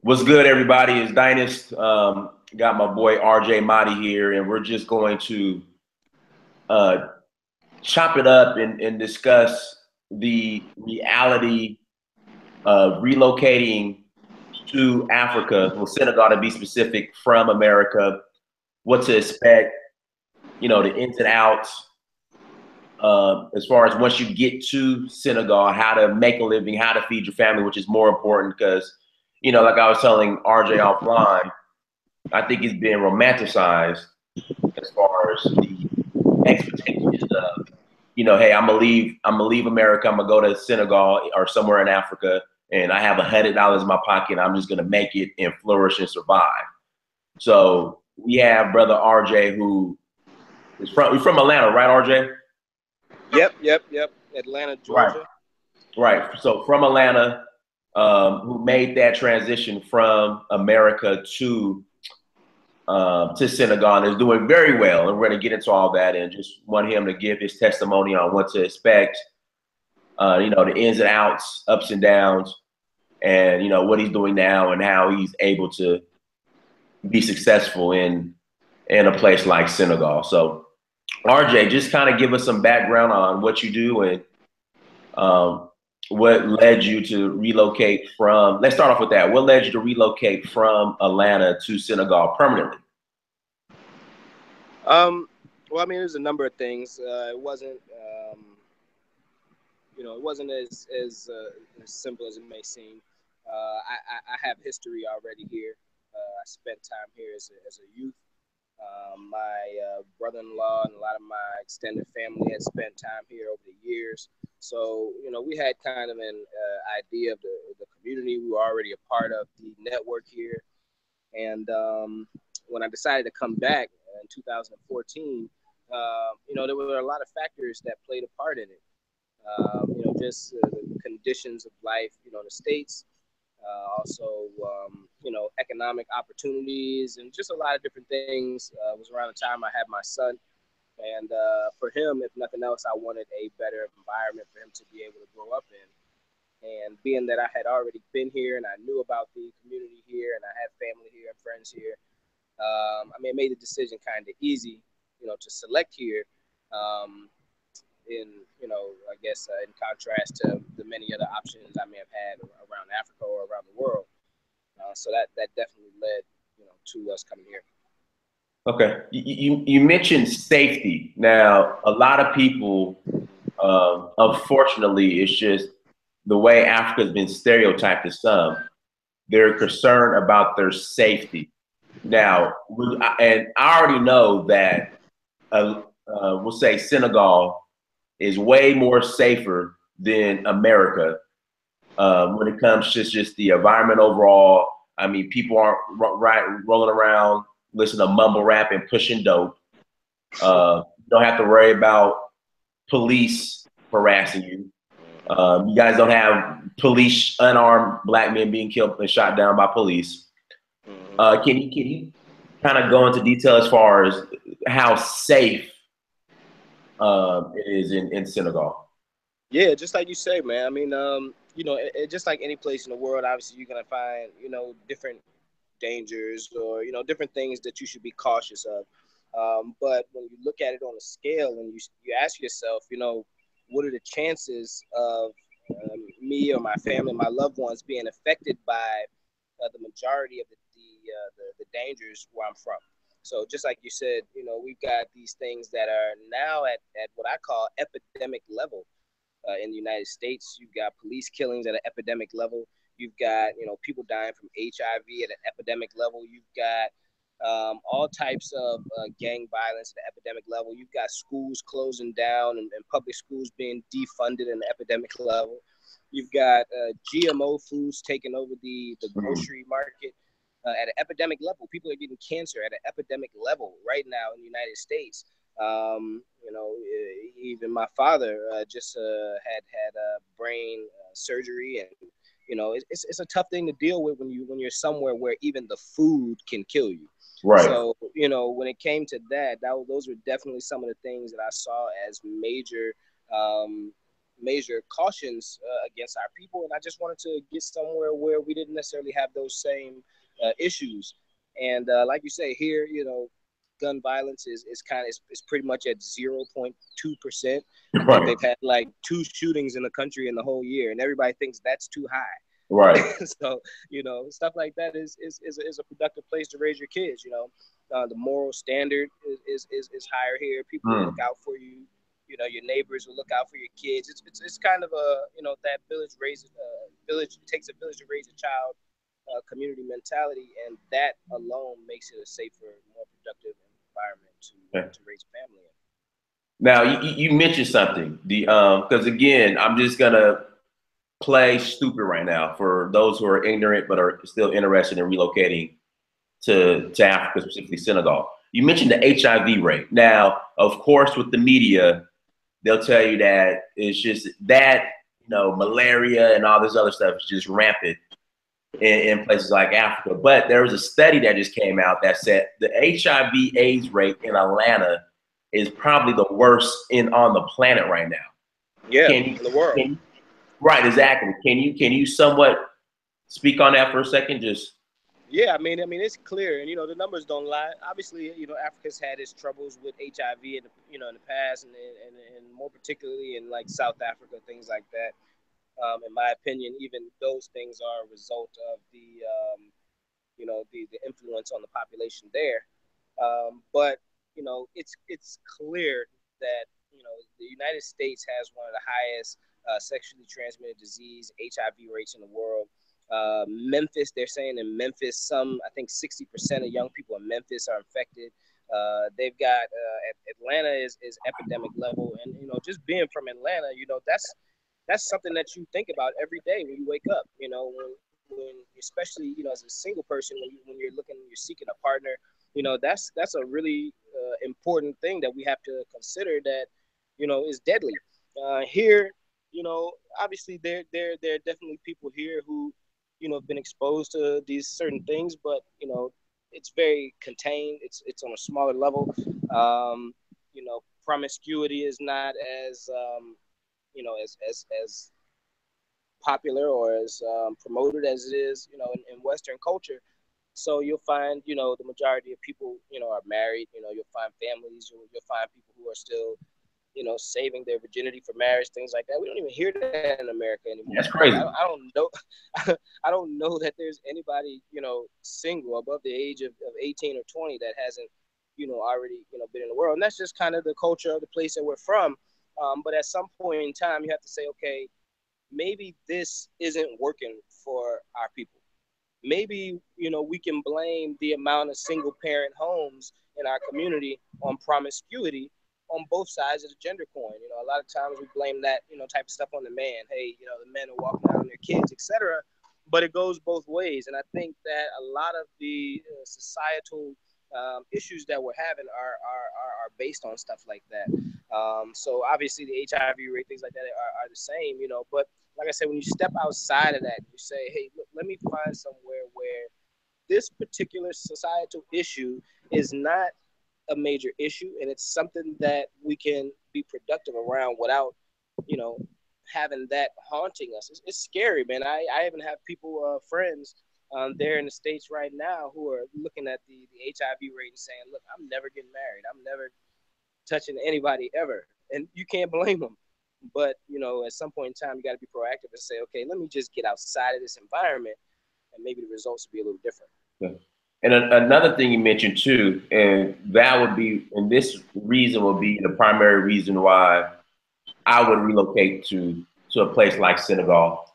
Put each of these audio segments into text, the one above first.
What's good, everybody? It's Dynast. Got my boy RJ Mahdi here, and we're just going to uh, chop it up and discuss the reality of relocating to Africa, well, Senegal to be specific, from America, what to expect, the ins and outs, as far as once you get to Senegal, how to make a living, how to feed your family, which is more important because, like I was telling RJ offline, I think it's been romanticized as far as the expectations of, hey, I'm gonna leave America, I'm gonna go to Senegal or somewhere in Africa, and I have $100 in my pocket, and I'm just gonna make it and flourish and survive. So we have brother RJ who is from Atlanta, right, RJ? Yep. Atlanta, Georgia. Right. So from Atlanta, who made that transition from America to Senegal and is doing very well. And we're going to get into all that and just want him to give his testimony on what to expect, the ins and outs, ups and downs, and, what he's doing now and how he's able to be successful in a place like Senegal. So RJ, just kind of give us some background on what you do and what led you to relocate from, let's start off with that. What led you to relocate from Atlanta to Senegal permanently? Well, I mean, there's a number of things. It wasn't, it wasn't as simple as it may seem. I have history already here. I spent time here as a youth. My brother-in-law and a lot of my extended family had spent time here over the years. So, we had kind of an idea of the community. We were already a part of the network here. And when I decided to come back in 2014, there were a lot of factors that played a part in it. Just the conditions of life, in the States. Also, economic opportunities and just a lot of different things. It was around the time I had my son. And for him, if nothing else, I wanted a better environment for him to be able to grow up in. And being that I had already been here and I knew about the community here and I had family here and friends here, it made the decision kind of easy, to select here. I guess in contrast to the many other options I may have had around Africa or around the world. So that definitely led, to us coming here. Okay, you mentioned safety. Now, a lot of people, unfortunately, it's just the way Africa has been stereotyped to some. They're concerned about their safety. Now, and I already know that, we'll say Senegal is way more safer than America when it comes to just the environment overall. I mean, people aren't rolling around, listening to mumble rap and pushing dope. You don't have to worry about police harassing you. You guys don't have police, unarmed black men being killed and shot down by police. Can you kind of go into detail as far as how safe it is in Senegal? Yeah, just like you say, man. I mean, just like any place in the world, obviously you're gonna find, different dangers or different things that you should be cautious of. But when you look at it on a scale and you ask yourself, what are the chances of me or my family, my loved ones being affected by the majority of the dangers where I'm from? So just like you said, we've got these things that are now at what I call epidemic level. In the United States, you've got police killings at an epidemic level. You've got, people dying from HIV at an epidemic level. You've got all types of gang violence at an epidemic level. You've got schools closing down and public schools being defunded at an epidemic level. You've got GMO foods taking over the grocery market at an epidemic level. People are getting cancer at an epidemic level right now in the United States. Even my father just had brain surgery, and it's a tough thing to deal with when you're somewhere where even the food can kill you. Right. So when it came to those were definitely some of the things that I saw as major major cautions against our people, and I just wanted to get somewhere where we didn't necessarily have those same issues. And like you say, here, gun violence is pretty much at 0.2%. I think they've had like 2 shootings in the country in the whole year, and everybody thinks that's too high. Right. So, stuff like that is a productive place to raise your kids. The moral standard is higher here. People will look out for you. Your neighbors will look out for your kids. It's kind of a, that village, it takes a village to raise a child, community mentality, and that alone makes it a safer, more productive environment to raise a family in. Now, you mentioned something, because again, I'm just gonna play stupid right now for those who are ignorant but are still interested in relocating to Africa, specifically Senegal. You mentioned the HIV rate. Now, of course, with the media, they'll tell you that it's just that, malaria and all this other stuff is just rampant in places like Africa. But there was a study that just came out that said the HIV AIDS rate in Atlanta is probably the worst on the planet right now. Yeah, in the world. Right, exactly. Can you somewhat speak on that for a second? Yeah, I mean, it's clear, and the numbers don't lie. Obviously, Africa's had its troubles with HIV in the past, and more particularly in like South Africa, things like that. In my opinion, even those things are a result of the influence on the population there. But it's clear that the United States has one of the highest sexually transmitted disease HIV rates in the world. Memphis, they're saying in Memphis, I think 60% of young people in Memphis are infected. They've got Atlanta is epidemic level, and just being from Atlanta, that's something that you think about every day when you wake up. When especially as a single person, when you're seeking a partner, that's a really important thing that we have to consider that is deadly. Here, obviously there are definitely people here who have been exposed to these certain things, but it's very contained. It's on a smaller level. Promiscuity is not as as popular or as promoted as it is in Western culture. So you'll find the majority of people are married. You'll find families. You'll find people who are still saving their virginity for marriage, things like that. We don't even hear that in America anymore. That's crazy. I don't know. I don't know that there's anybody, single above the age of 18 or 20 that hasn't, already, been in the world. And that's just kind of the culture of the place that we're from. But at some point in time, you have to say, okay, maybe this isn't working for our people. Maybe, we can blame the amount of single parent homes in our community on promiscuity on both sides of the gender coin. A lot of times we blame that, type of stuff on the man. Hey, the men are walking out on their kids, etc. But it goes both ways. And I think that a lot of the societal issues that we're having are based on stuff like that. So obviously the HIV rate, things like that are the same, but like I said, when you step outside of that, you say, hey, look, let me find somewhere where this particular societal issue is not a major issue, and it's something that we can be productive around without, having that haunting us. It's scary, man. I even have people, friends, there in the States right now who are looking at the HIV rate and saying, look, I'm never getting married. I'm never touching anybody ever. And you can't blame them. But, at some point in time, you got to be proactive and say, okay, let me just get outside of this environment, and maybe the results will be a little different. Yeah. And another thing you mentioned too, and that would be, and this reason will be the primary reason why I would relocate to a place like Senegal.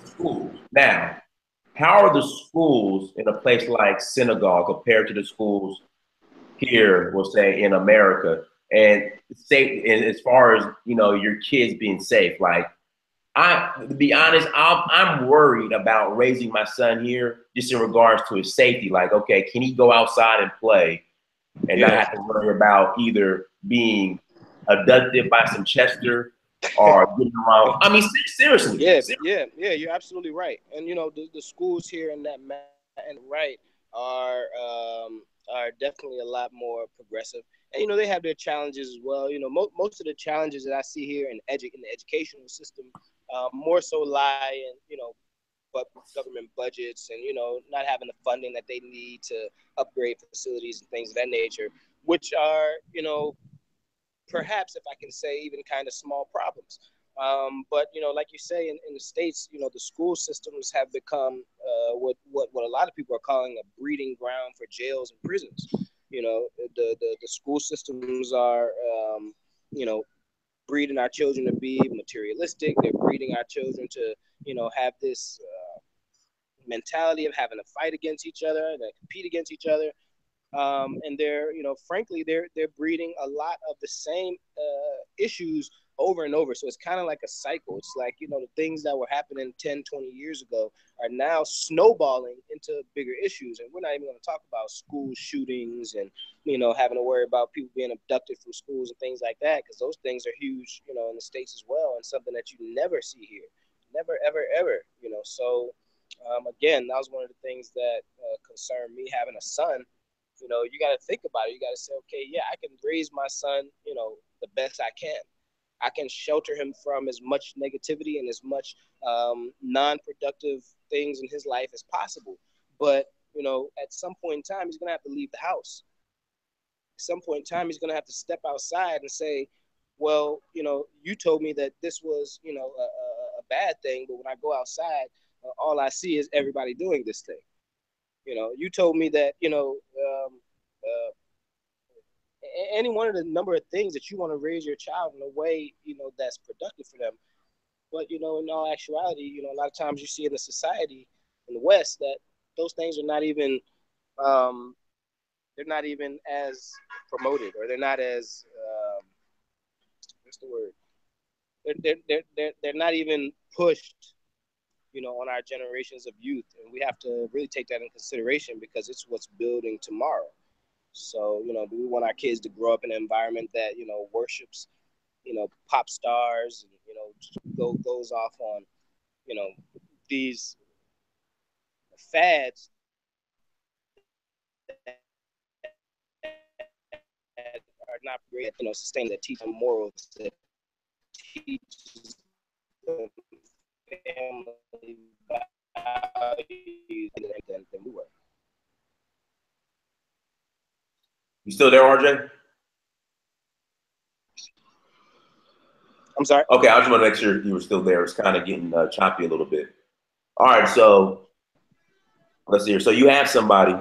Schools. Now, how are the schools in a place like Senegal compared to the schools here, we'll say in America? And safe, and as far as your kids being safe, like to be honest, I'm worried about raising my son here just in regards to his safety. Like, okay, can he go outside and play and not have to worry about either being abducted by some Chester or getting around? I mean, seriously. Yeah, you're absolutely right. And the schools here in that right are definitely a lot more progressive. And, you know, they have their challenges as well. You know, most of the challenges that I see here in the educational system more so lie in, you know, but government budgets and, you know, not having the funding that they need to upgrade facilities and things of that nature, which are, you know, perhaps, if I can say, even kind of small problems. But, you know, like you say, in the States, you know, the school systems have become what a lot of people are calling a breeding ground for jails and prisons. You know, the school systems are, you know, breeding our children to be materialistic. They're breeding our children to, you know, have this mentality of having to fight against each other, to compete against each other. And they're, you know, frankly, they're breeding a lot of the same issues over and over. So it's kind of like a cycle. It's like, you know, the things that were happening 10, 20 years ago are now snowballing into bigger issues. And we're not even going to talk about school shootings and, you know, having to worry about people being abducted from schools and things like that, because those things are huge, you know, in the States as well, and something that you never see here. Never, ever, ever, you know. So, again, that was one of the things that concerned me having a son. You know, you got to think about it. You got to say, okay, yeah, I can raise my son, you know, the best I can. I can shelter him from as much negativity and as much non-productive things in his life as possible. But, you know, at some point in time, he's going to have to leave the house. At some point in time, he's going to have to step outside and say, well, you know, you told me that this was, you know, a bad thing, but when I go outside, all I see is everybody doing this thing. You know, you told me that, you know, uh, any one of the number of things that you want to raise your child in a way, you know, that's productive for them. But, you know, in all actuality, you know, a lot of times you see in the society in the West that those things are not even, they're not even as promoted, or they're not as, what's the word? They're not even pushed, you know, on our generations of youth. And we have to really take that in consideration, because it's what's building tomorrow. So, you know, do we want our kids to grow up in an environment that, you know, worships, you know, pop stars, and, you know, goes off on, you know, these fads that are not great, you know, sustain, that teach them morals, that teaches them family values than we were. You still there, RJ? I'm sorry. Okay, I just want to make sure you were still there. It's kind of getting choppy a little bit. All right, so let's see here. So you have somebody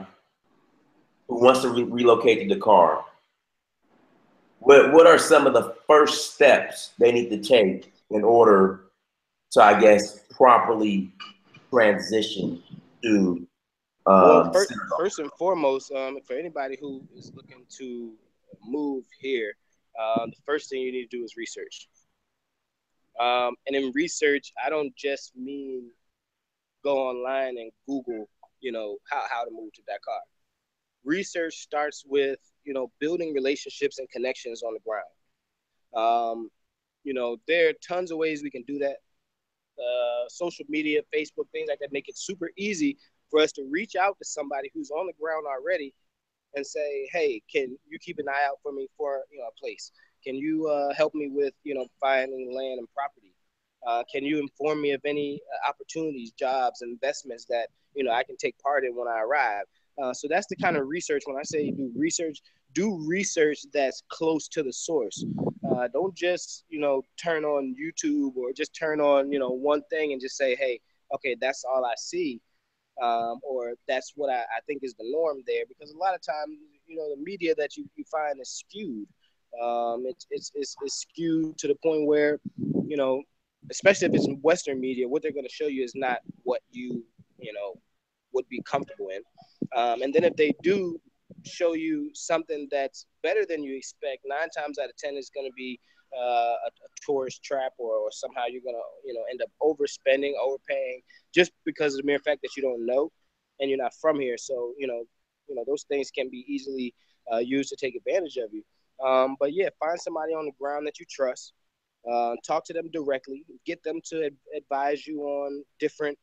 who wants to relocate to Dakar. What are some of the first steps they need to take in order to, I guess, properly transition to Well, Senegal? first and foremost, for anybody who is looking to move here, the first thing you need to do is research. And in research, I don't just mean go online and Google, you know, how to move to Dakar. Research starts with, you know, building relationships and connections on the ground. Um, you know, there are tons of ways we can do that. Social media, Facebook, things like that make it super easy for us to reach out to somebody who's on the ground already and say, hey, can you keep an eye out for me for, you know, a place? Can you help me with, you know, finding land and property? Can you inform me of any opportunities, jobs, investments that, you know, I can take part in when I arrive? So that's the kind of research. When I say do research that's close to the source. Don't just, you know, turn on YouTube or just turn on, you know, one thing and just say, hey, okay, that's all I see. Or that's what I think is the norm there, because a lot of times, you know, the media that you find is skewed. It's skewed to the point where, you know, especially if it's Western media, what they're going to show you is not what you know, would be comfortable in. And then if they do show you something that's better than you expect, 9 times out of 10 is going to be a tourist trap, or somehow you're going to, you know, end up overspending, overpaying, just because of the mere fact that you don't know and you're not from here. So, you know, those things can be easily used to take advantage of you. But yeah, find somebody on the ground that you trust. Talk to them directly. Get them to advise you on different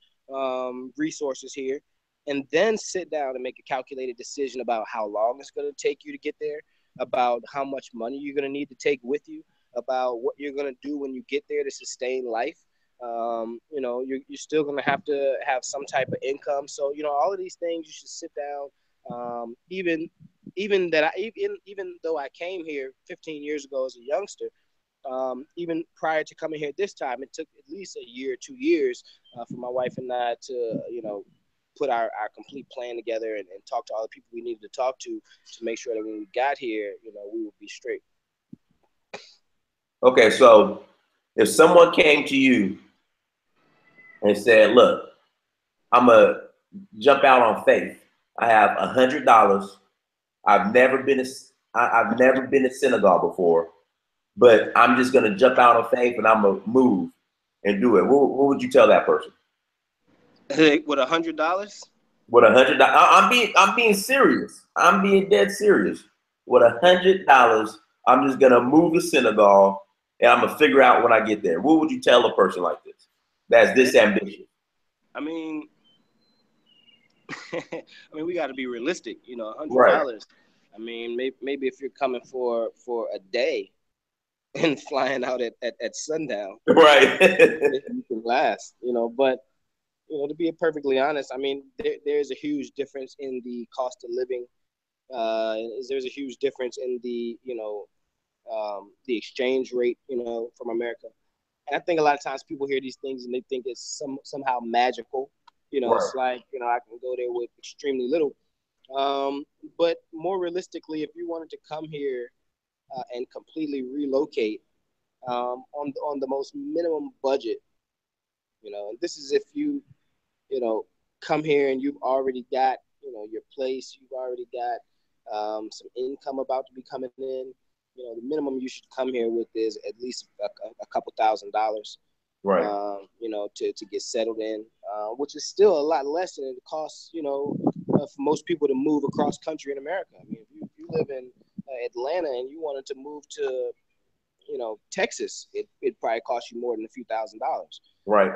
resources here, and then sit down and make a calculated decision about how long it's going to take you to get there. about how much money you're going to need to take with you, about what you're going to do when you get there to sustain life. You know, you're still going to have some type of income. So, you know, all of these things you should sit down. Even though I came here 15 years ago as a youngster, even prior to coming here this time, it took at least a year, 2 years for my wife and I to, you know, put our complete plan together and talk to all the people we needed to talk to make sure that when we got here, you know, we would be straight. Okay, so if someone came to you and said, "Look, I'm gonna jump out on faith. I have $100. I've never been I've never been to Senegal before, but I'm just gonna jump out on faith and I'm gonna move and do it." What would you tell that person? With $100? With $100, I'm being serious. I'm being dead serious. With $100, I'm just gonna move to Senegal and I'm gonna figure out when I get there. What would you tell a person like this? That's this ambitious. I mean, we got to be realistic. You know, $100. Right. I mean, maybe if you're coming for a day and flying out at sundown, right? You can last. You know, but you know, to be perfectly honest, I mean, there's a huge difference in the cost of living. There's a huge difference in the exchange rate, you know, from America. And I think a lot of times people hear these things and they think it's somehow magical. You know, Right. it's like, you know, I can go there with extremely little. But more realistically, if you wanted to come here and completely relocate on the most minimum budget, you know, and this is if you know, come here and you've already got, you know, your place, you've already got some income about to be coming in. You know, the minimum you should come here with is at least a couple $1,000s. Right. You know, to get settled in, which is still a lot less than it costs, you know, for most people to move across country in America. I mean, if you live in Atlanta and you wanted to move to, you know, Texas, it probably cost you more than a few $1,000s. Right.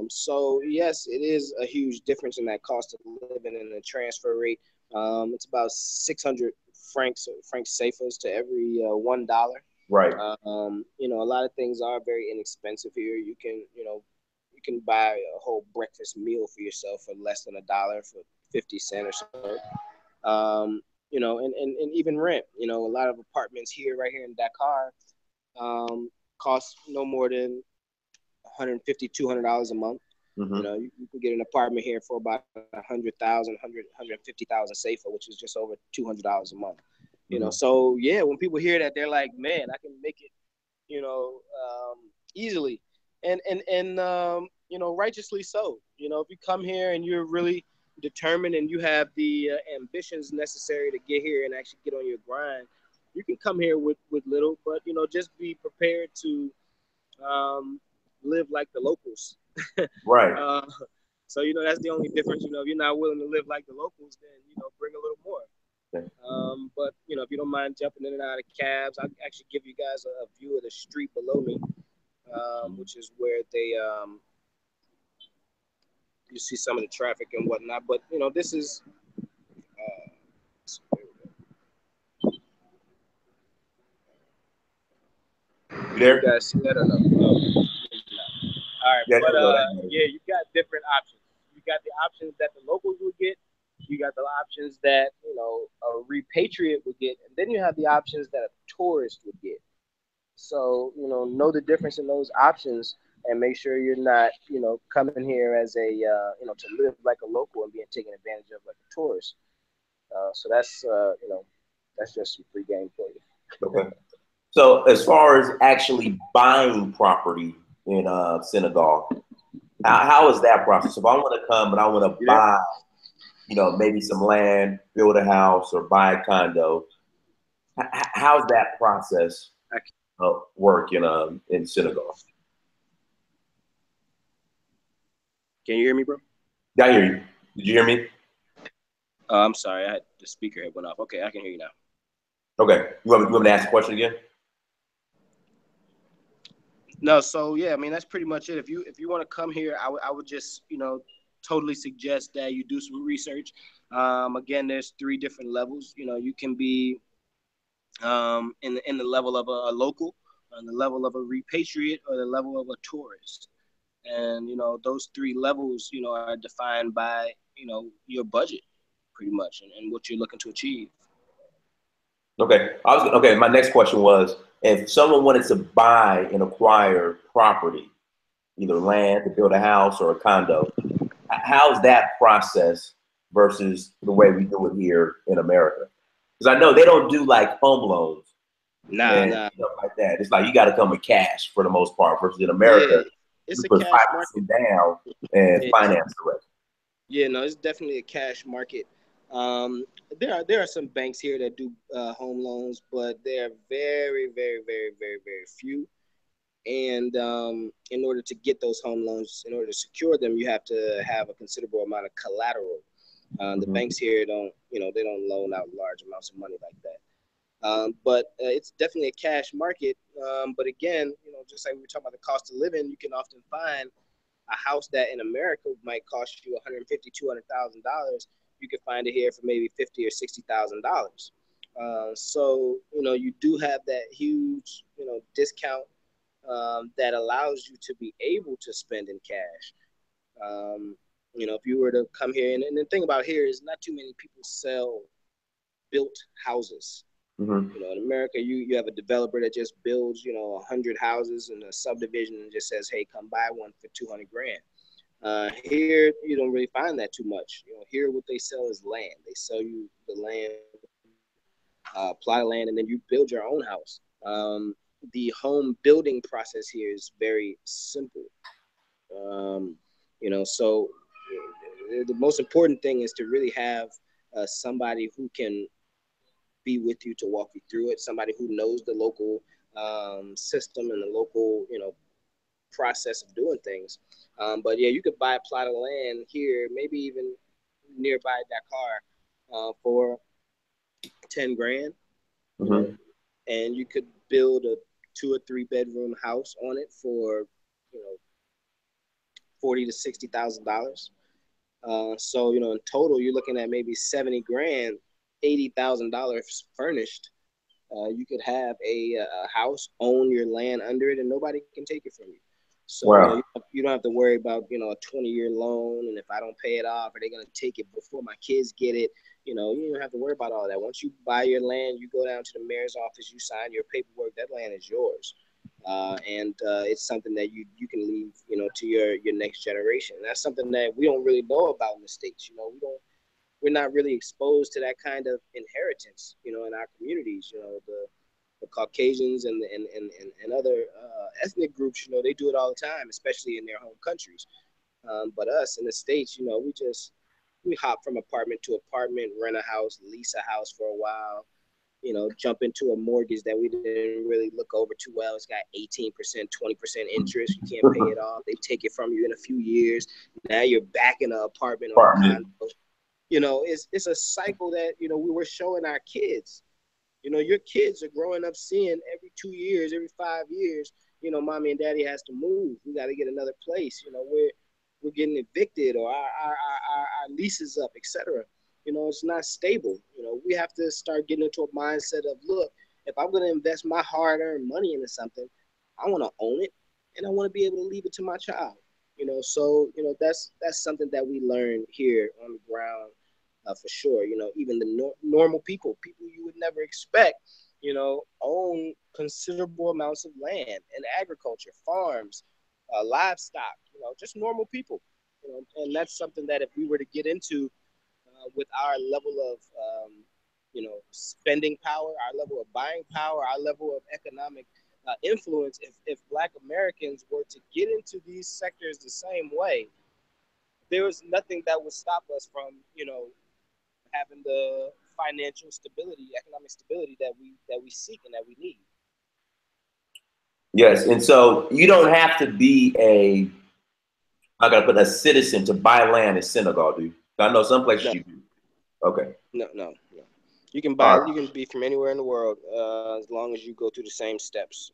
So yes, it is a huge difference in that cost of living and the transfer rate. It's about 600 francs CFAs to every $1. Right. You know, a lot of things are very inexpensive here. You can buy a whole breakfast meal for yourself for less than $1 for 50 cents or so. You know, and even rent. You know, a lot of apartments here, right here in Dakar, cost no more than $150, $200 a month. Mm-hmm. You know, you can get an apartment here for about 100,000, 150,000 CFA, which is just over $200 a month. You know, so yeah, when people hear that, they're like, man, I can make it, you know, easily, and you know, righteously so. You know, if you come here and you're really determined and you have the ambitions necessary to get here and actually get on your grind, you can come here with little, but you know, just be prepared to live like the locals. Right. So you know, that's the only difference. You know, if you're not willing to live like the locals, then you know, bring a little more. Okay. But you know, if you don't mind jumping in and out of cabs, I'll actually give you guys a view of the street below me, which is where they you see some of the traffic and whatnot. But you know, this is You there? You guys see that or no? No. All right, Yeah, but yeah, you got different options. You got the options that the locals would get. You got the options that, you know, a repatriate would get, and then you have the options that a tourist would get. So, you know the difference in those options, and make sure you're not, you know, coming here as a, you know, to live like a local and being taken advantage of like a tourist. So that's, you know, that's just some free game for you. Okay. So as far as actually buying property in Senegal, how is that process? If I want to come and I want to buy, you know, maybe some land, build a house, or buy a condo, how's that process work in Senegal? Can you hear me, bro? Yeah, I hear you. Did you hear me? I'm sorry, I had the speaker had went off. Okay, I can hear you now. Okay, you want me to ask the question again? No, so yeah, I mean that's pretty much it. If you want to come here, I would just, you know, totally suggest that you do some research. Again, there's 3 different levels. You know, you can be in the level of a local, on the level of a repatriate, or the level of a tourist. And those three levels are defined by your budget, pretty much, and what you're looking to achieve. Okay. My next question was, if someone wanted to buy and acquire property, either land to build a house or a condo, how's that process versus the way we do it here in America? Because I know they don't do like home loans and Nah. stuff like that. It's like you got to come with cash for the most part. Versus in Yeah, America, it's you a put cash market. 5% down and Yeah, finance the rest. yeah, no, it's definitely a cash market. Um, there are some banks here that do home loans, but they're very, very, very, very, very few. And in order to get those home loans, in order to secure them, you have to have a considerable amount of collateral. The Mm-hmm. banks here don't, they don't loan out large amounts of money like that. But it's definitely a cash market. But again, just like we were talking about the cost of living, you can often find a house that in America might cost you $150,000-$200,000. You can find it here for maybe $50,000 or $60,000. So you do have that huge discount that allows you to be able to spend in cash. Um, if you were to come here, and the thing about here is not too many people sell built houses. Mm-hmm. In America, you have a developer that just builds 100 houses in a subdivision and just says, "Hey, come buy one for 200 grand." Here, you don't really find that too much. Here what they sell is land. They sell you the land, plot of land, and then you build your own house. The home building process here is very simple. So the most important thing is to really have somebody who can be with you to walk you through it. Somebody who knows the local system and the local, process of doing things. But yeah, you could buy a plot of land here, maybe even nearby Dakar, for 10 grand, you know, Mm-hmm. and you could build a 2 or 3 bedroom house on it for, you know, 40 to 60 thousand dollars. So in total, you're looking at maybe 70 grand, $80,000 furnished. You could have a house, own your land under it, and nobody can take it from you. So Wow. you don't have to worry about a 20-year loan, and if I don't pay it off, are they going to take it before my kids get it? You don't have to worry about all that. Once you buy your land, you go down to the mayor's office, you sign your paperwork. That land is yours, and it's something that you can leave to your next generation. And that's something that we don't really know about in the States. We're not really exposed to that kind of inheritance, in our communities. The Caucasians and other ethnic groups, they do it all the time, especially in their home countries. But us in the States, we hop from apartment to apartment, rent a house, lease a house for a while, jump into a mortgage that we didn't really look over too well. It's got 18%, 20% interest. You can't pay it off. They take it from you in a few years. Now you're back in an apartment or a condo. It's a cycle that we were showing our kids. Your kids are growing up seeing every 2 years, every 5 years, mommy and daddy has to move. We got to get another place. We're getting evicted, or our lease is up, etc. It's not stable. We have to start getting into a mindset of, look, if I'm going to invest my hard-earned money into something, I want to own it, and I want to be able to leave it to my child. So that's something that we learn here on the ground, for sure. Even the normal people you would never expect, own considerable amounts of land and agriculture, farms, livestock. Just normal people. And that's something that if we were to get into with our level of spending power, our level of buying power, our level of economic influence, if Black Americans were to get into these sectors the same way, there was nothing that would stop us from having the financial stability, economic stability that we seek and that we need. Yes, and so you don't have to be I gotta put a citizen to buy land in Senegal, do you? I know some places No, you do. Okay. no. You can All buy. right. You can be from anywhere in the world, as long as you go through the same steps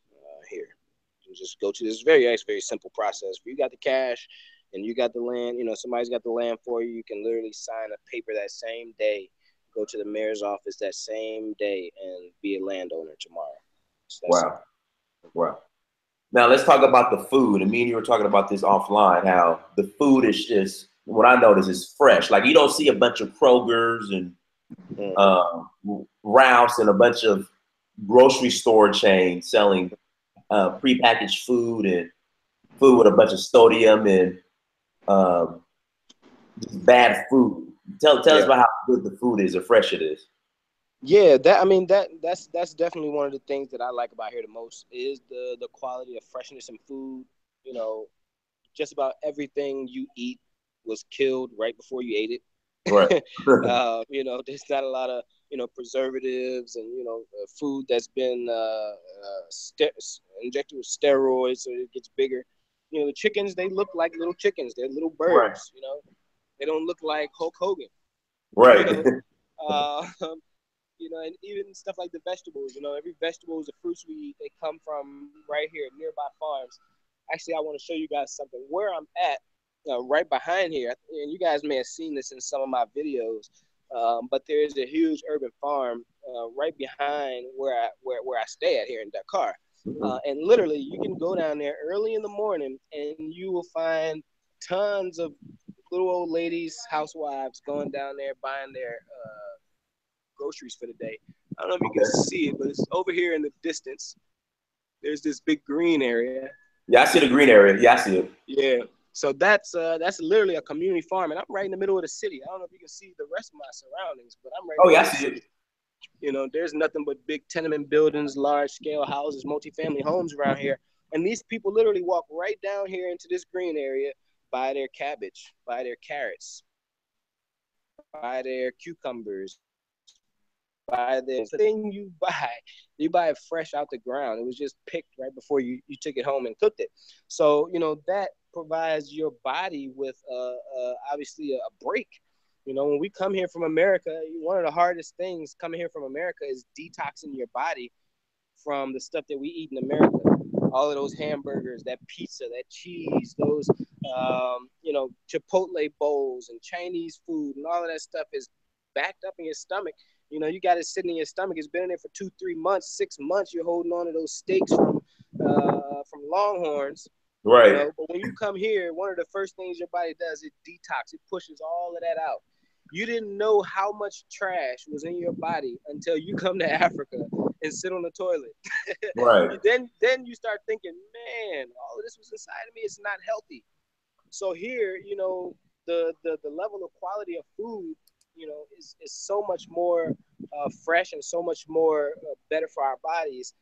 here. You just go to this very simple process. If you got the cash and you got the land, somebody's got the land for you. You can literally sign a paper that same day, go to the mayor's office that same day and be a landowner tomorrow. So wow. Wow. Now let's talk about the food. And me and you were talking about this offline, how the food is just, what I notice is fresh. Like you don't see a bunch of Kroger's and Ralph's and a bunch of grocery store chains selling prepackaged food and food with a bunch of sodium and just bad food. Tell us about how good the food is or fresh it is. Yeah, that's definitely one of the things that I like about here the most is the quality of freshness in food. You know, just about everything you eat was killed right before you ate it. Right. You know, there's not a lot of, you know, preservatives and, you know, food that's been injected with steroids so it gets bigger. You know, the chickens, they look like little chickens. They're little birds, right. You know. They don't look like Hulk Hogan. Right. You know? You know, and even stuff like the vegetables, you know, every vegetables, the fruits we eat, they come from right here, nearby farms. Actually, I want to show you guys something. Where I'm at, right behind here, and you guys may have seen this in some of my videos, but there is a huge urban farm right behind where I stay at here in Dakar. And literally, you can go down there early in the morning, and you will find tons of little old ladies, housewives, going down there buying their groceries for the day. I don't know if you can see it, but it's over here in the distance. There's this big green area. Yeah, I see the green area. Yeah, I see it. Yeah. So that's literally a community farm, and I'm right in the middle of the city. I don't know if you can see the rest of my surroundings, but I'm right. Oh, yeah, I see it. You know, there's nothing but big tenement buildings, large-scale houses, multifamily homes around here, and these people literally walk right down here into this green area, buy their cabbage, buy their carrots, buy their cucumbers, buy this thing you buy it fresh out the ground. It was just picked right before you took it home and cooked it. So, you know, that provides your body with obviously a break. You know, when we come here from America, one of the hardest things coming here from America is detoxing your body from the stuff that we eat in America. All of those hamburgers, that pizza, that cheese, those, you know, Chipotle bowls and Chinese food and all of that stuff is backed up in your stomach. You know, you got it sitting in your stomach. It's been in there for 2-3 months, 6 months. You're holding on to those steaks from Longhorns. Right. You know? But when you come here, one of the first things your body does is detox. It pushes all of that out. You didn't know how much trash was in your body until you come to Africa and sit on the toilet. Right. Then you start thinking, man, all of this was inside of me. It's not healthy. So here, you know, the level of quality of food, you know, is so much more fresh and so much more better for our bodies.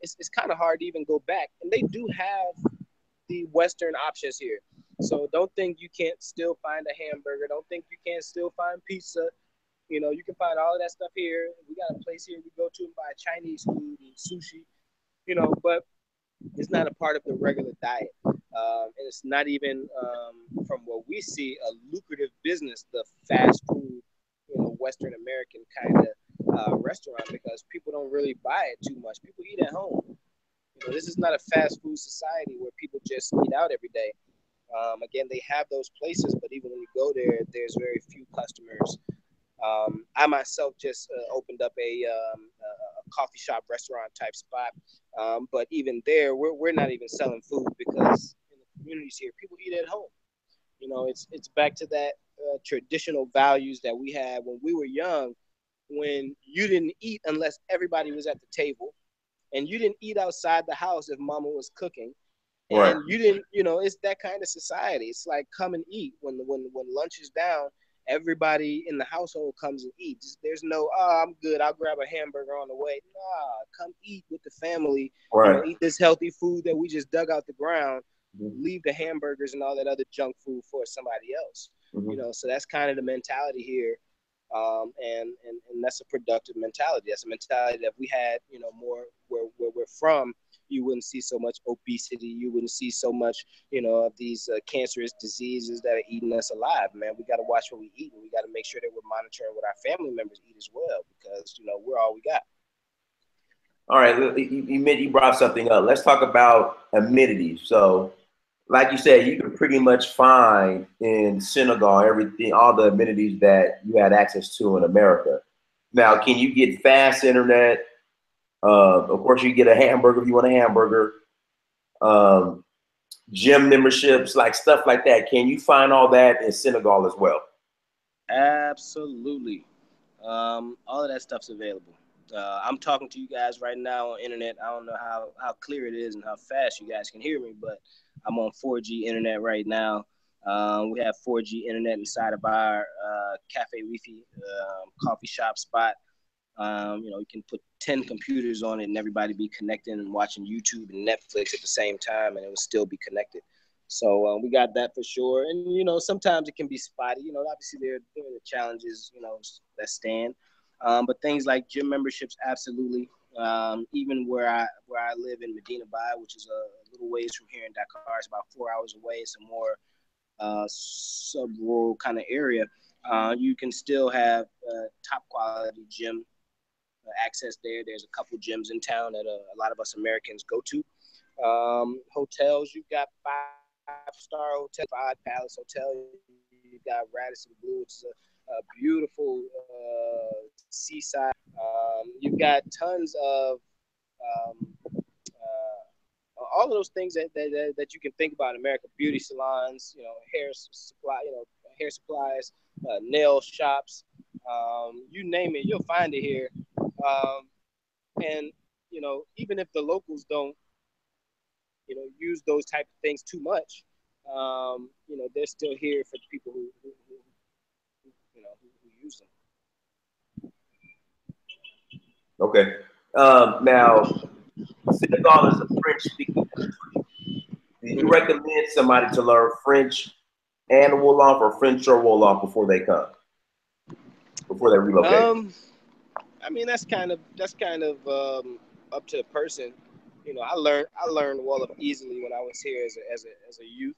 It's kind of hard to even go back. And they do have the Western options here. So don't think you can't still find a hamburger. Don't think you can't still find pizza. You know, you can find all of that stuff here. We got a place here we go to and buy Chinese food and sushi, you know, but it's not a part of the regular diet. And it's not even, from what we see, a lucrative business, the fast food, you know, Western American kind of restaurant, because people don't really buy it too much. People eat at home. You know, this is not a fast food society where people just eat out every day. Again, they have those places, but even when you go there, there's very few customers. I myself just opened up a coffee shop restaurant type spot, but even there, we're not even selling food, because in the communities here, people eat at home. You know, it's back to that traditional values that we had when we were young, when you didn't eat unless everybody was at the table, and you didn't eat outside the house if mama was cooking. And right. You didn't, you know, it's that kind of society. It's like, come and eat. When lunch is down, everybody in the household comes and eats. There's no, oh, I'm good, I'll grab a hamburger on the way. Nah, come eat with the family. Right. You know, eat this healthy food that we just dug out the ground. Mm-hmm. Leave the hamburgers and all that other junk food for somebody else. Mm-hmm. You know, so that's kind of the mentality here. And that's a productive mentality. That's a mentality that we had, you know, more where we're from. You wouldn't see so much obesity. You wouldn't see so much, you know, of these cancerous diseases that are eating us alive, man. We got to watch what we eat, and we got to make sure that we're monitoring what our family members eat as well, because, you know, we're all we got. All right, you brought something up. Let's talk about immunity. So like you said, you can pretty much find in Senegal everything, all the amenities that you had access to in America. Now, can you get fast internet? Of course, you get a hamburger if you want a hamburger. Um, Gym memberships, like stuff like that. Can you find all that in Senegal as well? Absolutely. All of that stuff's available. I'm talking to you guys right now on internet. I don't know how clear it is and how fast you guys can hear me, but I'm on 4G internet right now. We have 4G internet inside of our Cafe Wifi coffee shop spot. You can put 10 computers on it and everybody be connecting and watching YouTube and Netflix at the same time, and it will still be connected. So we got that for sure. And, sometimes it can be spotty. Obviously there are the challenges, that stand. But things like gym memberships, absolutely. Even where I live in Medina Bay, which is a little ways from here in Dakar, it's about 4 hours away. It's a more sub-rural kind of area. You can still have top quality gym access there. There's a couple gyms in town that a lot of us Americans go to. Hotels, you've got five-star hotel, Five Palace Hotel. You've got Radisson Blue, which is a beautiful seaside. You've got tons of all of those things that you can think about in America: beauty salons, hair supplies, nail shops, you name it, you'll find it here. And even if the locals don't use those type of things too much, they're still here for the people who use them. Okay. Now, Senegal is a French-speaking country. Do you recommend somebody to learn French and Wolof, or French or Wolof before they relocate? I mean, that's kind of up to the person. I learned Wolof easily when I was here as a youth,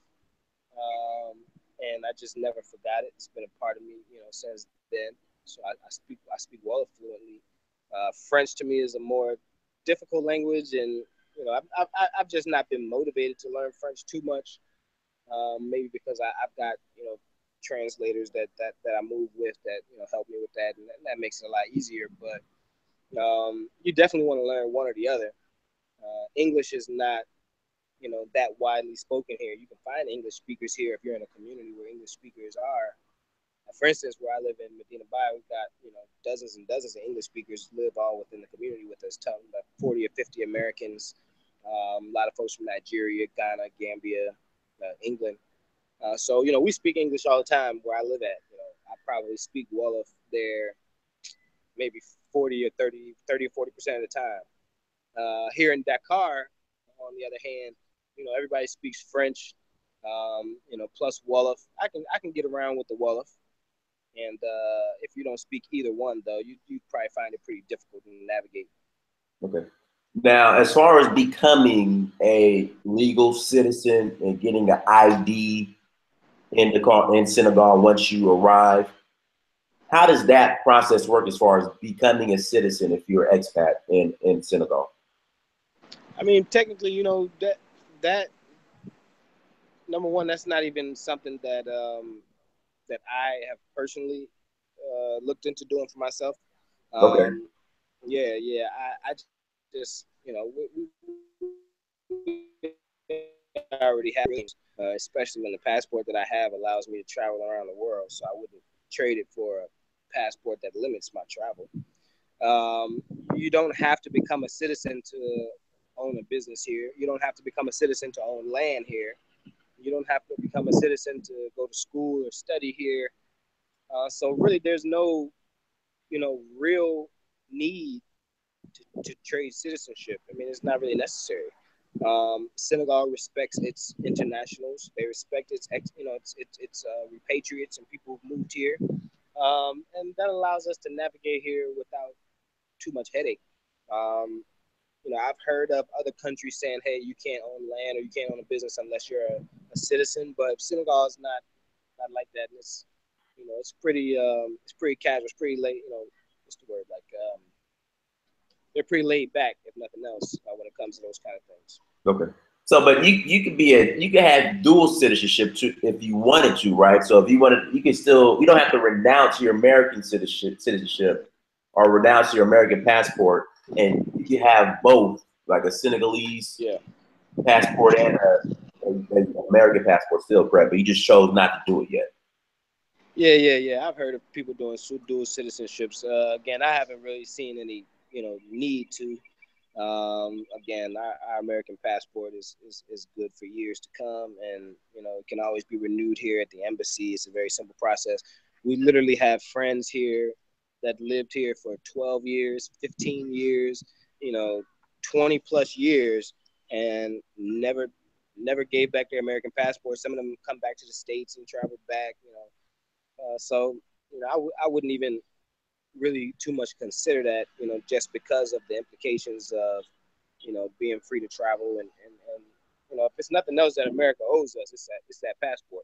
and I just never forgot it. It's been a part of me, since then. So I speak Wolof fluently. French to me is a more difficult language, and I've just not been motivated to learn French too much. Maybe because I've got translators that I move with that help me with that, and that makes it a lot easier. But you definitely want to learn one or the other. English is not that widely spoken here. You can find English speakers here if you're in a community where English speakers are. For instance, where I live in Medina Bay, we've got dozens and dozens of English speakers live all within the community with us. About 40 or 50 Americans, a lot of folks from Nigeria, Ghana, Gambia, England. So we speak English all the time where I live at. I probably speak Wolof there maybe 40 or 40% of the time. Here in Dakar, on the other hand, everybody speaks French, plus Wolof. I can get around with the Wolof. And if you don't speak either one, though, you probably find it pretty difficult to navigate. Okay. Now, as far as becoming a legal citizen and getting an ID in Senegal once you arrive, how does that process work as far as becoming a citizen if you're an expat in Senegal? I mean, technically, that number one, that's not even something that I have personally looked into doing for myself. Okay. Yeah. I just, we already have, especially when the passport that I have allows me to travel around the world. So I wouldn't trade it for a passport that limits my travel. You don't have to become a citizen to own a business here. You don't have to become a citizen to own land here. You don't have to become a citizen to go to school or study here. So really, there's no, real need to trade citizenship. I mean, it's not really necessary. Senegal respects its internationals. They respect its repatriates and people who've moved here, and that allows us to navigate here without too much headache. Um, I've heard of other countries saying, "Hey, you can't own land or you can't own a business unless you're a citizen," but Senegal is not like that. And it's pretty casual. It's pretty late. What's the word? Like they're pretty laid back, if nothing else, when it comes to those kind of things. Okay. So, but you could have dual citizenship too if you wanted to, right? So if you wanted, you can still, you don't have to renounce your American citizenship or renounce your American passport, and you can have both, like a Senegalese Yeah. passport and an American passport still, correct? But you just chose not to do it yet. Yeah. I've heard of people doing dual citizenships. Again, I haven't really seen any, need to. Again, our American passport is good for years to come, and it can always be renewed here at the embassy. It's a very simple process. We literally have friends here that lived here for 12 years, 15 years, 20 plus years, and never gave back their American passport. Some of them come back to the States and travel back. So I wouldn't even really too much consider that, just because of the implications of, being free to travel and if it's nothing else that America owes us, it's that passport.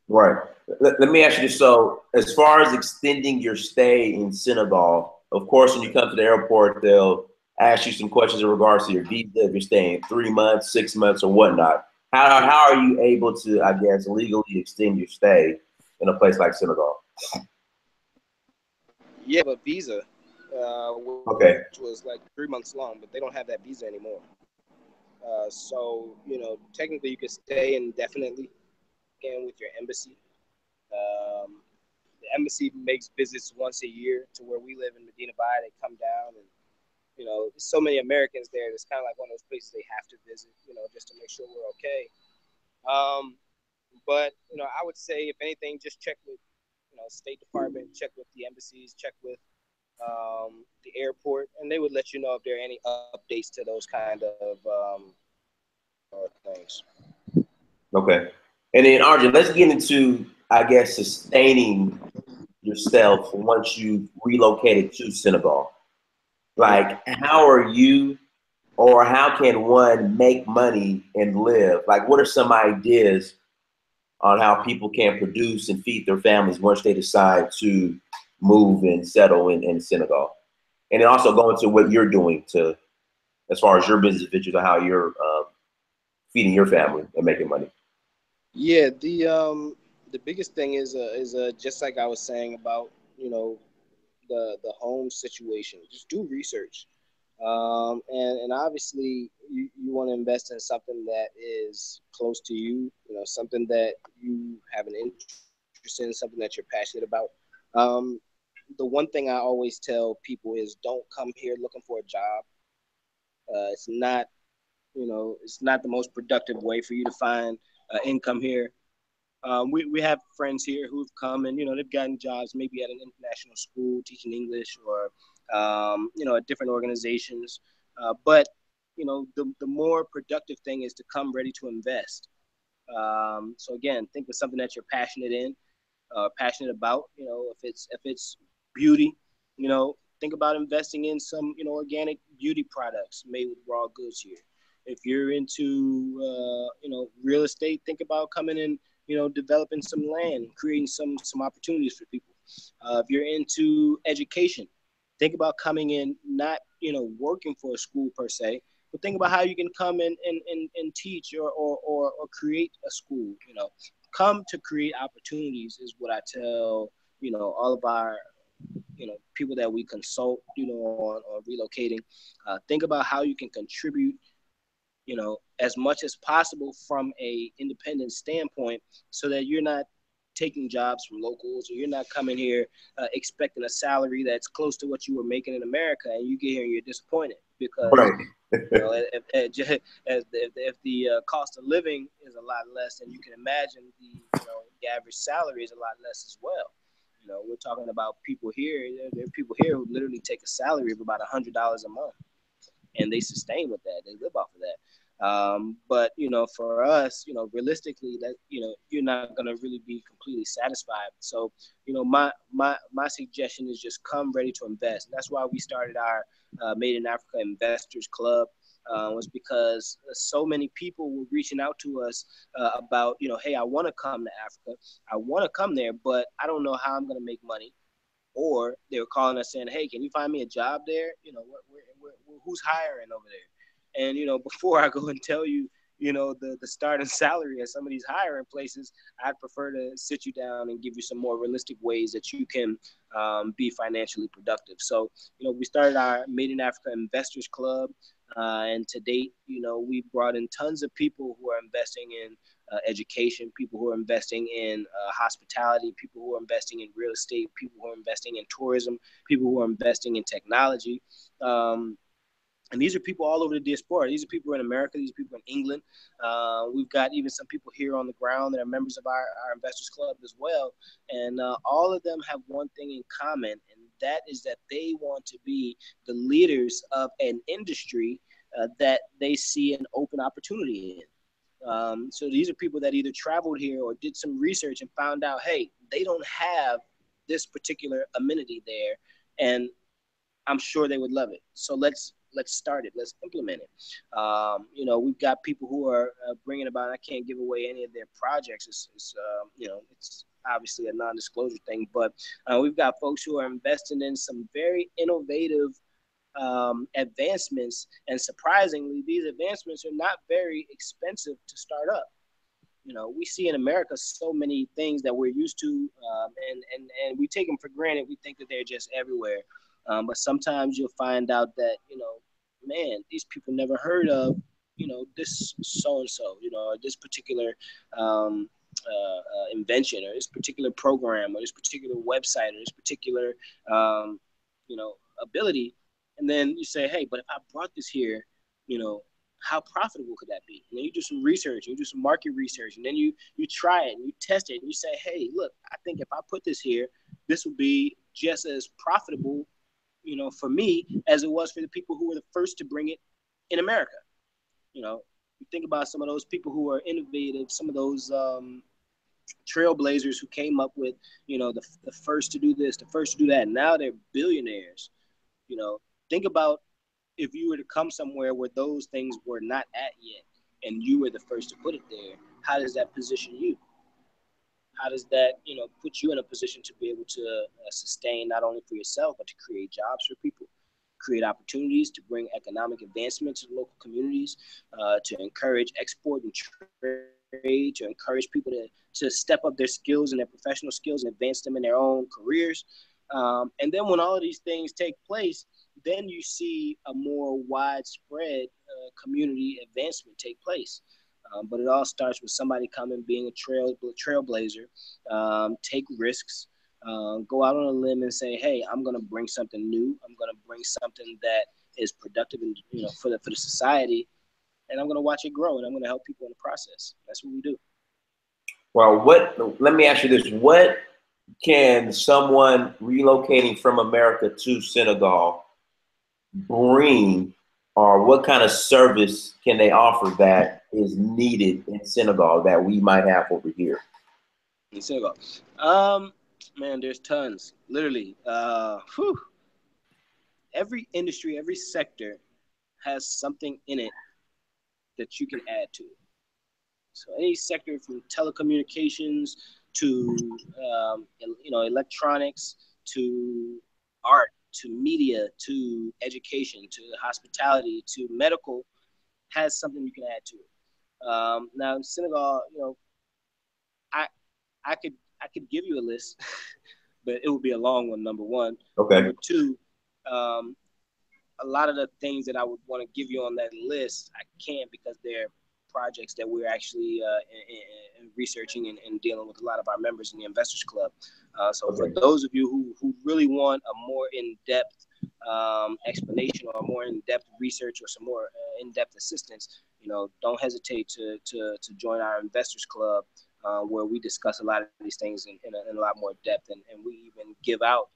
Right. Let me ask you this. So, as far as extending your stay in Senegal, of course, when you come to the airport, they'll ask you some questions in regards to your visa, if you're staying 3 months, 6 months, or whatnot. How are you able to, I guess, legally extend your stay in a place like Senegal? Yeah, but visa, Okay. which was like 3 months long, but they don't have that visa anymore. So technically you could stay indefinitely again with your embassy. Um, the embassy makes visits once a year to where we live in Medina Bay. They come down and there's so many Americans there. It's kind of like one of those places they have to visit, just to make sure we're okay. Um, but I would say if anything, just check with State Department, check with the embassies, check with the airport, and they would let you know if there are any updates to those kind of things. Okay. And then, Arjun, let's get into, I guess, sustaining yourself once you relocated to Senegal. Like, how are you, or how can one make money and live? Like, what are some ideas on how people can produce and feed their families once they decide to move and settle in Senegal? And then also go into what you're doing to, as far as your business ventures, or how you're feeding your family and making money. Yeah, the biggest thing is just like I was saying about the home situation. Just do research, and obviously you want to invest in something that is close to you. Something that you have an interest in, something that you're passionate about. Um, the one thing I always tell people is don't come here looking for a job. It's not the most productive way for you to find income here. We have friends here who've come and they've gotten jobs maybe at an international school teaching English or at different organizations. But the more productive thing is to come ready to invest. So again, think of something that you're passionate about. If it's beauty, think about investing in some organic beauty products made with raw goods here. If you're into real estate, think about coming in, developing some land, creating some opportunities for people. If you're into education, think about coming in, not working for a school per se, but think about how you can come and teach or create a school. Come to create opportunities is what I tell all of our people that we consult on relocating. Think about how you can contribute as much as possible from a independent standpoint, so that you're not taking jobs from locals, or you're not coming here expecting a salary that's close to what you were making in America, and you get here and you're disappointed because Right. if the cost of living is a lot less, then you can imagine the average salary is a lot less as well. We're talking about people here. There are people here who literally take a salary of about $100 a month, and they sustain with that. They live off of that. But for us, realistically, that you're not gonna really be completely satisfied. So, my suggestion is just come ready to invest. And that's why we started our Made in Africa Investors Club. Was because so many people were reaching out to us about, hey, I want to come to Africa, I want to come there, but I don't know how I'm gonna make money. Or they were calling us saying, "Hey, can you find me a job there? Who's hiring over there?" And before I go and tell you, the starting salary at some of these hiring places, I'd prefer to sit you down and give you some more realistic ways that you can be financially productive. So, we started our Made in Africa Investors Club. And to date, we've brought in tons of people who are investing in education, people who are investing in hospitality, people who are investing in real estate, people who are investing in tourism, people who are investing in technology. And these are people all over the diaspora. These are people in America. These are people in England. We've got even some people here on the ground that are members of our Investors Club as well. And all of them have one thing in common, and that is that they want to be the leaders of an industry that they see an open opportunity in. So these are people that either traveled here or did some research and found out, hey, they don't have this particular amenity there, and I'm sure they would love it. So let's start it. Let's implement it. We've got people who are bringing about. I can't give away any of their projects. It's obviously a non-disclosure thing, but we've got folks who are investing in some very innovative advancements, and surprisingly, these advancements are not very expensive to start up. We see in America so many things that we're used to, and we take them for granted. We think that they're just everywhere. But sometimes you'll find out that, man, these people never heard of, this so-and-so, this particular invention, or this particular program, or this particular website, or this particular, ability. And then you say, hey, but if I brought this here, how profitable could that be? And then you do some research, you do some market research, and then you try it and you test it, and you say, hey, look, I think if I put this here, this would be just as profitable, for me as it was for the people who were the first to bring it in America. You think about some of those people who are innovative, some of those trailblazers who came up with, the first to do this, the first to do that. Now they're billionaires. Think about if you were to come somewhere where those things were not at yet, and you were the first to put it there. How does that position you? How does that, put you in a position to be able to sustain not only for yourself, but to create jobs for people, create opportunities to bring economic advancement to the local communities, to encourage export and trade, to encourage people to step up their skills and their professional skills and advance them in their own careers. And then when all of these things take place, then you see a more widespread community advancement take place. But it all starts with somebody coming, being a trailblazer, take risks, go out on a limb and say, hey, I'm going to bring something new. I'm going to bring something that is productive and, for the society. And I'm going to watch it grow, and I'm going to help people in the process. That's what we do. Well, let me ask you this. What can someone relocating from America to Senegal bring, or what kind of service can they offer that is needed in Senegal that we might have over here? In Senegal, man, there's tons. Literally, every industry, every sector has something in it that you can add to it. So any sector, from telecommunications to electronics, to art, to media, to education, to hospitality, to medical, has something you can add to it. Now in Senegal, I could give you a list, but it would be a long one. Number one. Okay. Number two, a lot of the things that I would want to give you on that list, I can't, because they're projects that we're actually researching and dealing with a lot of our members in the Investors Club. So okay, for those of you who really want a more in-depth explanation, or more in-depth research, or some more in-depth assistance, don't hesitate to join our Investors Club, where we discuss a lot of these things in a lot more depth, and we even give out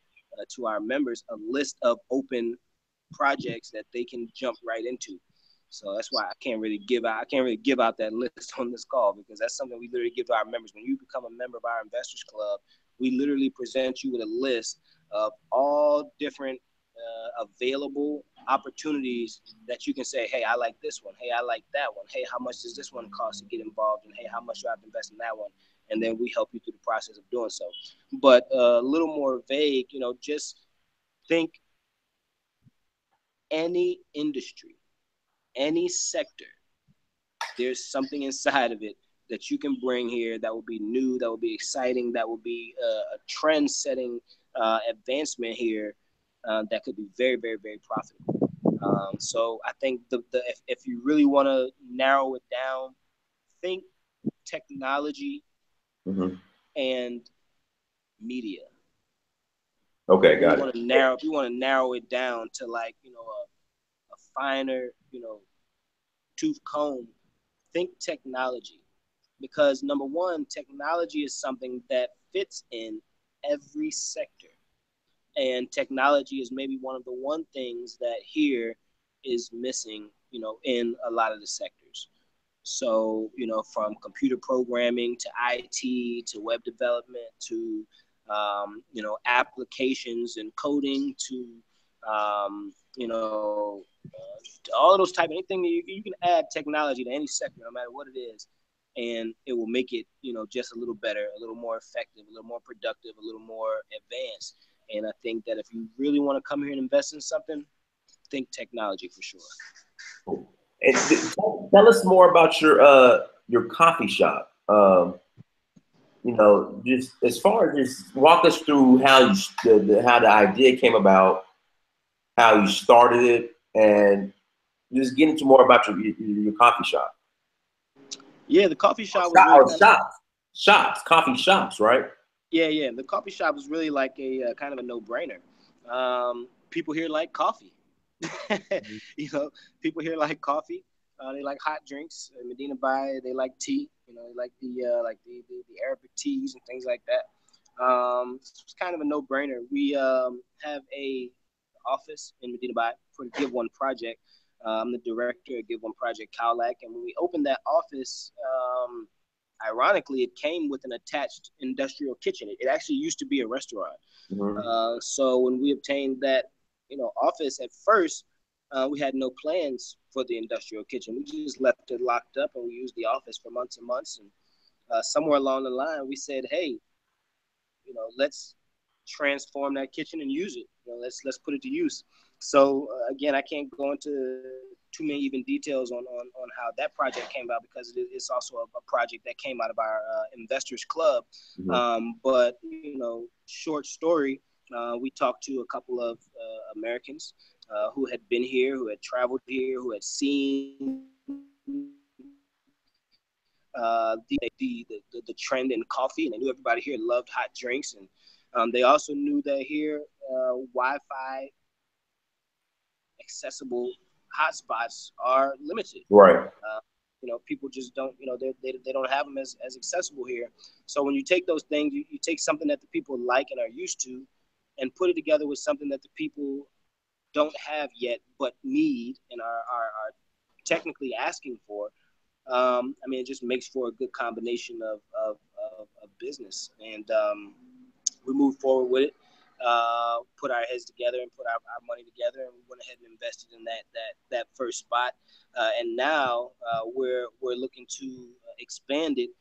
to our members a list of open projects that they can jump right into. So that's why I can't really give out that list on this call, because that's something we literally give to our members. When you become a member of our Investors Club, we literally present you with a list of all different available opportunities that you can say, hey, I like this one. Hey, I like that one. Hey, how much does this one cost to get involved? And hey, how much do I have to invest in that one? And then we help you through the process of doing so. But a little more vague, just think any industry, any sector there's something inside of it that you can bring here that will be new, that will be exciting, that will be a trend-setting advancement here that could be very, very, very profitable. So I think if you really want to narrow it down, think technology and media. Okay, got it. If you want to narrow it down to like, a finer, tooth comb, think technology. Because number one, technology is something that fits in every sector. And technology is maybe one of the one things that here is missing, in a lot of the sectors. So, from computer programming to IT to web development to, applications and coding to, all of those type, anything that you can add technology to any sector, no matter what it is, and it will make it, just a little better, a little more effective, a little more productive, a little more advanced. And I think that if you really want to come here and invest in something, think technology for sure. Cool. And tell us more about your coffee shop. Just as far as just walk us through how how the idea came about, how you started it, and just get into more about your coffee shop. Yeah, the coffee shop was really coffee shops, right? Yeah. The coffee shop was really like a kind of a no-brainer. People here like coffee. People here like coffee. They like hot drinks. In Medina Bay, they like tea. They like the Arabic teas and things like that. It's kind of a no-brainer. We have a office in Medina Bay for the Give One Project. I'm the director of Give One Project Cowlack, and when we opened that office, ironically, it came with an attached industrial kitchen. It actually used to be a restaurant. So when we obtained that, office at first, we had no plans for the industrial kitchen. We just left it locked up, and we used the office for months and months. And somewhere along the line, we said, hey, let's transform that kitchen and use it. Let's put it to use. So again, I can't go into too many even details on how that project came about, because it's also a project that came out of our investors club. But short story, we talked to a couple of Americans who had been here, who had traveled here, who had seen the trend in coffee, and they knew everybody here loved hot drinks, and they also knew that here Wi-Fi accessible hotspots are limited. Right. People just don't, they don't have them as accessible here. So when you take those things, you take something that the people like and are used to, and put it together with something that the people don't have yet but need and are technically asking for. It just makes for a good combination of business. And we moved forward with it, put our heads together and put our money together, and we went ahead and invested in that first spot. And now we're looking to expand it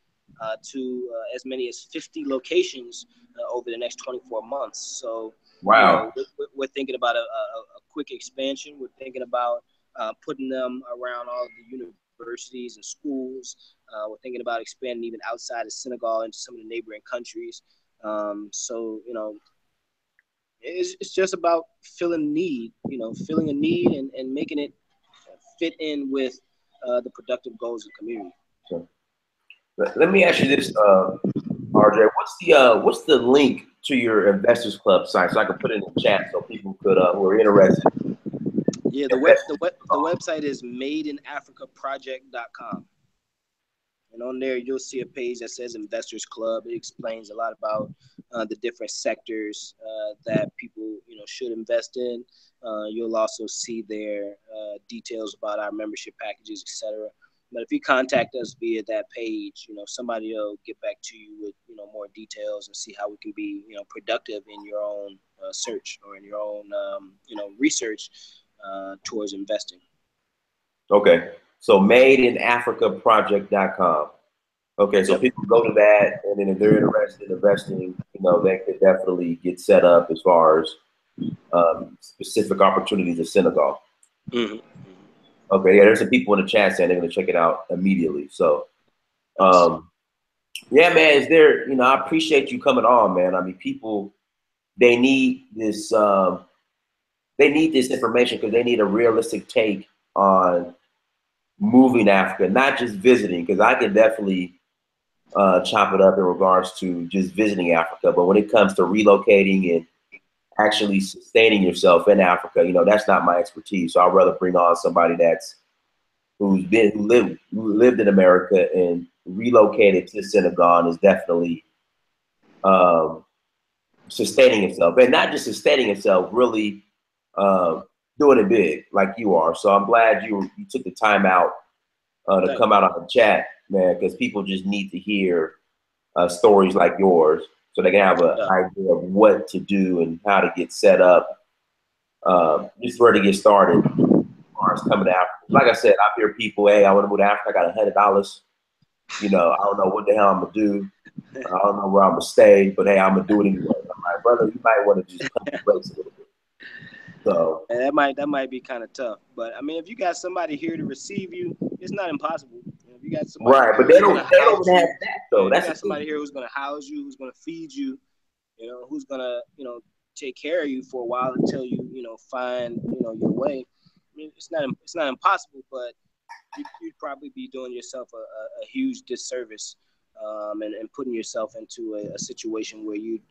to as many as 50 locations over the next 24 months. So wow, we're thinking about a quick expansion. We're thinking about putting them around all of the universities and schools. We're thinking about expanding even outside of Senegal into some of the neighboring countries. So it's just about filling a need and making it fit in with the productive goals of the community. So, let me ask you this, RJ. What's the link to your Investors Club site, so I can put it in the chat so people could who are interested? Yeah, the website is madeinafricaproject.com. And on there, you'll see a page that says Investors Club. It explains a lot about the different sectors that people, should invest in. You'll also see there details about our membership packages, etc. But if you contact us via that page, somebody will get back to you with, more details and see how we can be, productive in your own search or in your own, research towards investing. Okay. So madeinafricaproject.com. Okay, so people go to that, and then if they're interested in investing, they could definitely get set up as far as specific opportunities in Senegal. Okay, yeah, there's some people in the chat saying they're gonna check it out immediately. So, Nice. yeah, man, is there? I appreciate you coming on, man. I mean, people they need this. They need this information because they need a realistic take on moving to Africa, not just visiting. Because I can definitely chop it up in regards to just visiting Africa, but when it comes to relocating and actually sustaining yourself in Africa, that's not my expertise. So I'd rather bring on somebody who lived in America and relocated to Senegal and is definitely um, sustaining himself, and not just sustaining himself, really doing it big like you are. So I'm glad you took the time out to come out on the chat, man, because people just need to hear stories like yours so they can have an idea of what to do and how to get set up, just where to get started as far as coming to Africa. Like I said, I hear people, hey, I want to move to Africa, I got $100. I don't know what the hell I'm gonna do. I don't know where I'm gonna stay, but hey, I'm gonna do it anyway. I'm like, brother, you might want to just pump the brakes a little bit. So and that might be kind of tough, but I mean, if you got somebody here to receive you, it's not impossible. If you got somebody right, but who's going to house don't you, have that though. if you That's got the somebody thing. here who's going to house you, who's going to feed you, who's going to take care of you for a while until you find your way. I mean, it's not impossible, but you'd probably be doing yourself a huge disservice, and putting yourself into a situation where you'd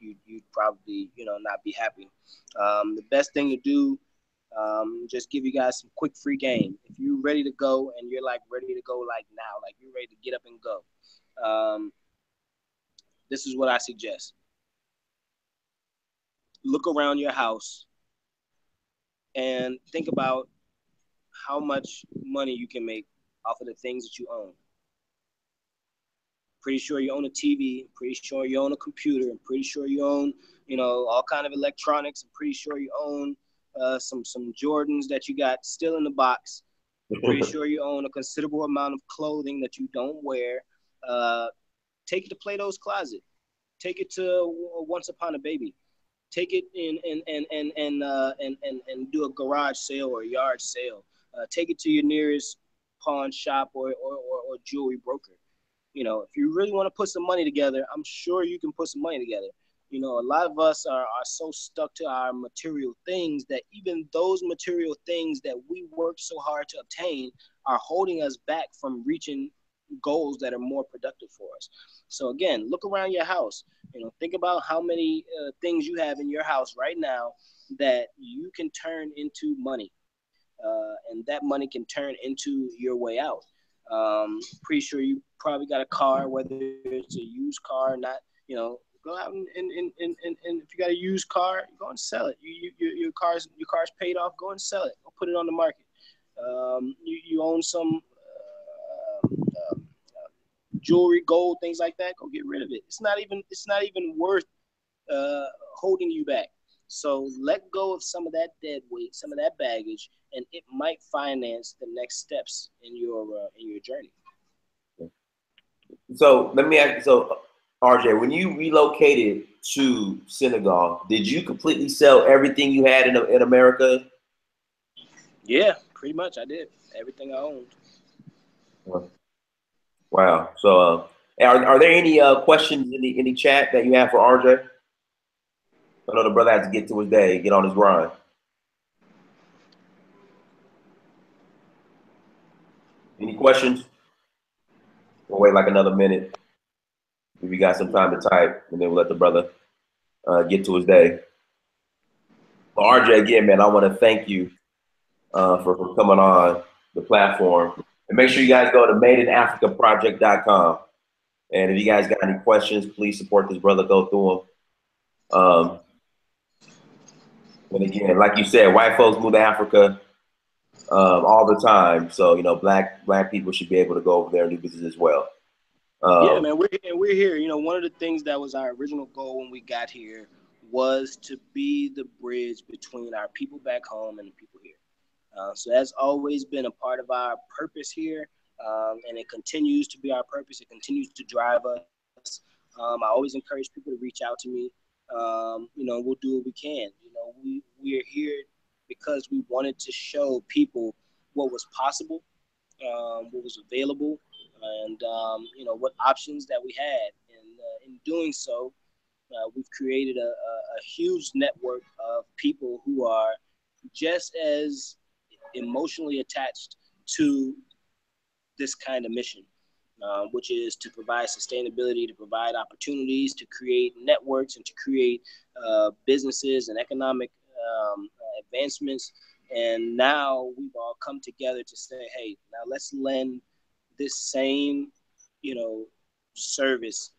probably not be happy. The best thing to do, just give you guys some quick free game. If you're ready to go and you're like ready to go like now, like you're ready to get up and go, this is what I suggest. Look around your house and think about how much money you can make off of the things that you own. Pretty sure you own a TV. Pretty sure you own a computer. I'm pretty sure you own, all kind of electronics. I'm pretty sure you own some Jordans that you got still in the box. Pretty sure you own a considerable amount of clothing that you don't wear. Take it to Plato's Closet. Take it to Once Upon a Baby. Take it and do a garage sale or a yard sale. Take it to your nearest pawn shop or jewelry broker. If you really want to put some money together, I'm sure you can put some money together. A lot of us are so stuck to our material things that even those material things that we worked so hard to obtain are holding us back from reaching goals that are more productive for us. So again, look around your house. Think about how many things you have in your house right now that you can turn into money, and that money can turn into your way out. Pretty sure you probably got a car, whether it's a used car or not. Go out and if you got a used car, go and sell it. Your car's paid off. Go and sell it. Go put it on the market. You own some jewelry, gold, things like that. Go get rid of it. It's not even worth holding you back. So let go of some of that dead weight, some of that baggage, and it might finance the next steps in your journey. So let me ask you. So RJ, when you relocated to Senegal, did you completely sell everything you had in America? Yeah, pretty much. I did everything I owned. Wow. So, are there any questions in the chat that you have for RJ? I know the brother has to get to his day, get on his grind. Any questions? We'll wait like another minute. If you got some time to type, and then we'll let the brother get to his day. Well, RJ, again, man, I want to thank you for coming on the platform. And make sure you guys go to madeinafricaproject.com. And if you guys got any questions, please support this brother. Go through them. And again, like you said, white folks move to Africa all the time. So black people should be able to go over there and do business as well. Yeah, man, we're here. One of the things that was our original goal when we got here was to be the bridge between our people back home and the people here. So that's always been a part of our purpose here, and it continues to be our purpose. It continues to drive us. I always encourage people to reach out to me. We'll do what we can. We are here because we wanted to show people what was possible, what was available, and you know, what options that we had. And in doing so, we've created a huge network of people who are just as emotionally attached to this kind of mission, which is to provide sustainability, to provide opportunities, to create networks, and to create businesses and economic advancements. And now we've all come together to say, hey, now let's lend this same, you know, service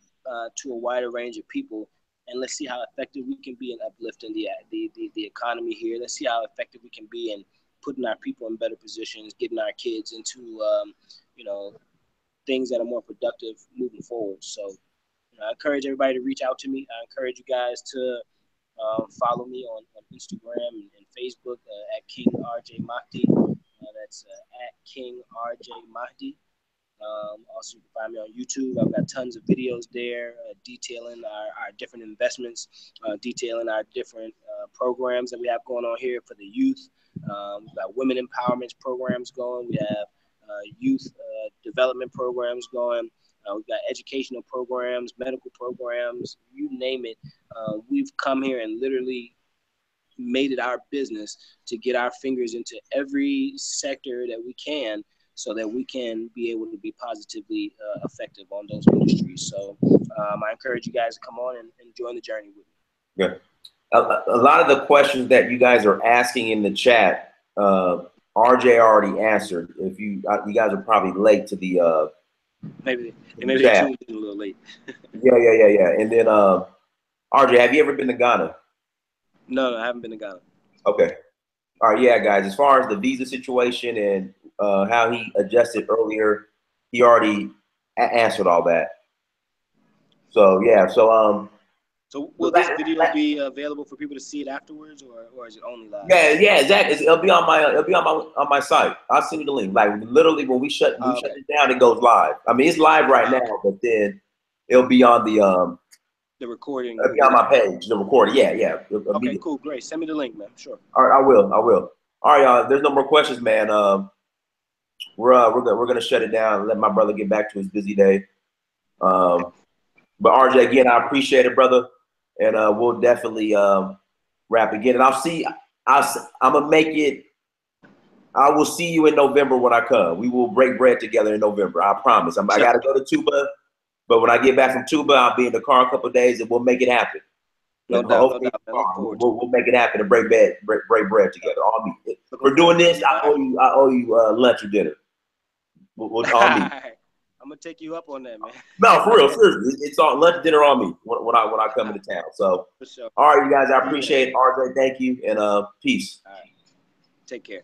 to a wider range of people, and let's see how effective we can be in uplifting the economy here. Let's see how effective we can be in putting our people in better positions, getting our kids into, you know, things that are more productive moving forward. So, you know, I encourage everybody to reach out to me. I encourage you guys to follow me on Instagram and Facebook at King RJ Mahdi. That's at King RJ Mahdi. Also, you can find me on YouTube. I've got tons of videos there detailing our different investments, detailing our different programs that we have going on here for the youth. We've got women empowerment programs going. We have youth development programs going. We've got educational programs, medical programs, you name it. We've come here and literally made it our business to get our fingers into every sector that we can, so that we can be able to be positively effective on those industries. So I encourage you guys to come on and join the journey with me. Yeah. A lot of the questions that you guys are asking in the chat, RJ already answered. If you guys are probably late to the maybe they tuned in a little late. yeah. And then RJ, have you ever been to Ghana? No, I haven't been to Ghana. Okay. All right, yeah, guys. As far as the visa situation and how he adjusted earlier, he already answered all that. So yeah, so will this video be available for people to see it afterwards, or is it only live? Yeah, exactly. It'll be on my site. I'll send you the link. Like literally, when we shut it down, it goes live. I mean, it's live right now, but then it'll be on the recording. It'll be on my page. The recording. Yeah. Okay, cool, great. Send me the link, man. Sure. All right, I will. All right, y'all. There's no more questions, man. We're gonna shut it down and let my brother get back to his busy day. But RJ, again, I appreciate it, brother, and we'll definitely wrap again. And I'm gonna make it. I will see you in November when I come. We will break bread together in November. I promise. I gotta go to Tuba, but when I get back from Tuba, I'll be in the car a couple of days, and we'll make it happen. No doubt. We'll make it happen and break bread together. All me. For doing this, I owe you lunch or dinner. We'll all meet. I'm gonna take you up on that, man. No, for real, seriously. It's all lunch, dinner on me when I come into town. So, for sure. All right, you guys, I appreciate it. RJ, thank you, and peace. All right, take care.